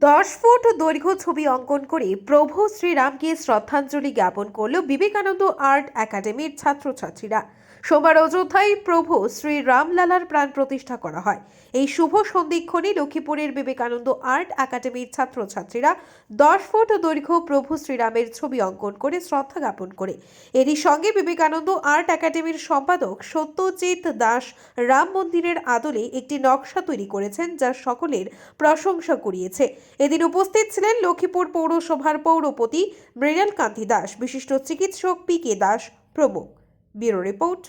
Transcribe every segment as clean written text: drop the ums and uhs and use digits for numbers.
10 foot দৈর্ঘ্য ছবি অঙ্কন করে প্রভু শ্রীরামকে শ্রদ্ধাঞ্জলি জ্ঞাপন করল বিবেকানন্দ আর্ট একাডেমির ছাত্রছাত্রীরা। সোমবার অযোধ্যায় প্রভু শ্রী রামলালার প্রাণ প্রতিষ্ঠা করা হয়। এই শুভ সন্ধিক্ষণে লক্ষ্মীপুরের বিবেকানন্দ আর্ট একাডেমির ছাত্রছাত্রীরা 10 ফুট দৈর্ঘ্য প্রভু শ্রীরামের ছবি অঙ্কন করে শ্রদ্ধা জ্ঞাপন করে। এরই সঙ্গে বিবেকানন্দ আর্ট একাডেমির সম্পাদক সত্যজিৎ দাস রাম মন্দিরের আদলে একটি নকশা তৈরি করেছেন, যা সকলের প্রশংসা কুড়িয়েছে। এদিন উপস্থিত ছিলেন লক্ষ্মীপুর পৌরসভার পৌরপতি মৃণাল কান্তি দাস, বিশিষ্ট চিকিৎসক পি.কে. দাস প্রমুখ। ব্যুরো রিপোর্ট,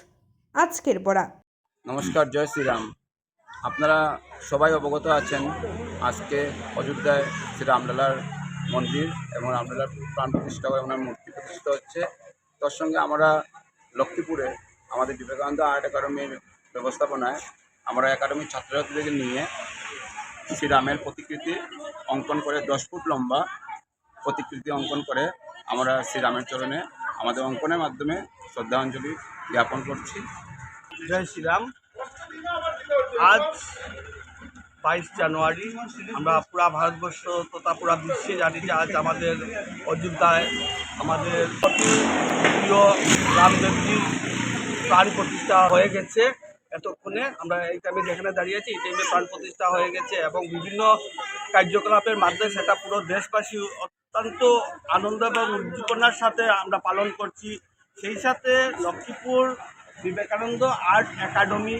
আজকের বড়া। নমস্কার, জয় শ্রীরাম। আপনারা সবাই অবগত আছেন, আজকে অযোধ্যায় শ্রী রামলালার মন্দির এবং রামলালার প্রাণ প্রতিষ্ঠা করে ওনার মূর্তি প্রতিষ্ঠিত হচ্ছে। তার সঙ্গে আমরা লক্ষ্মীপুরে আমাদের বিবেকানন্দ আর্ট একাডেমির ব্যবস্থাপনায় আমরা একাডেমির ছাত্রছাত্রীদের নিয়ে শ্রীরামের প্রতিকৃতি অঙ্কন করে 10 ফুট লম্বা প্রতিকৃতি অঙ্কন করে আমরা শ্রীরামের চরণে আমাদের অঙ্কনের মাধ্যমে শ্রদ্ধাঞ্জলি জ্ঞাপন করছি। জয় শ্রীরাম। আজ 22 জানুয়ারি আমরা পুরা ভারতবর্ষ তথা পুরা বিশ্বে জানি যে আজ আমাদের অযোধ্যায় আমাদের প্রিয় রামদেবজির প্রাণ প্রতিষ্ঠা হয়ে গেছে। এতক্ষণে আমরা এই টাইমে যেখানে দাঁড়িয়ে আছি এই টাইমে প্রাণ প্রতিষ্ঠা হয়ে গেছে এবং বিভিন্ন কার্যকলাপের মাধ্যমে সেটা পুরো দেশবাসী অত্যন্ত আনন্দ এবং উদ্দীপনার সাথে আমরা পালন করছি। সেই সাথে লক্ষ্মীপুর বিবেকানন্দ আর্ট একাডেমি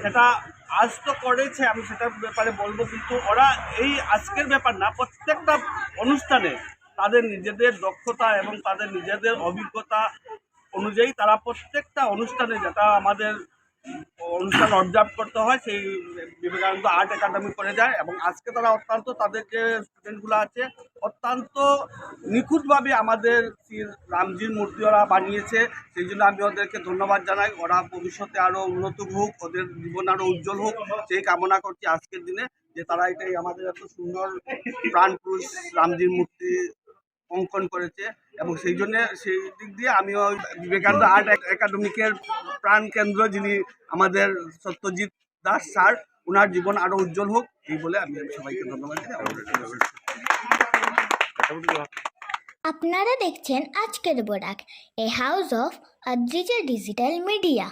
সেটা আজ তো করেছে, আমি সেটার ব্যাপারে বলবো, কিন্তু ওরা এই আজকের ব্যাপার না, প্রত্যেকটা অনুষ্ঠানে তাদের নিজেদের দক্ষতা এবং তাদের নিজেদের অভিজ্ঞতা অনুযায়ী তারা প্রত্যেকটা অনুষ্ঠানে যেটা আমাদের অনুষ্ঠান অবজার্ভ করতে হয় সেই বিবেকানন্দ আর্ট একাডেমি করে যায়। এবং আজকে তারা অত্যন্ত তাদের যে স্টুডেন্টগুলো আছে অত্যন্ত নিখুঁতভাবে আমাদের শ্রী রামজির মূর্তি ওরা বানিয়েছে। সেই জন্য আমি ওদেরকে ধন্যবাদ জানাই। ওরা ভবিষ্যতে আরও উন্নত হোক, ওদের জীবন আরও উজ্জ্বল হোক সেই কামনা করছি আজকের দিনে, যে তারা এটাই আমাদের এত সুন্দর প্রাণ পুরুষ রামজির মূর্তি অঙ্কন করেছে। এবং সেই জন্য সেই দিক দিয়ে আমিও বিবেকানন্দ আর্ট একাডেমিকের প্রাণ কেন্দ্র যিনি আমাদের সত্যজিৎ দাস স্যার, ওনার জীবন আরও উজ্জ্বল হোক এই বলে আমি সবাইকে ধন্যবাদ জানাই। আপনারা দেখছেন আজকের Barak, a house of Adrija digital media.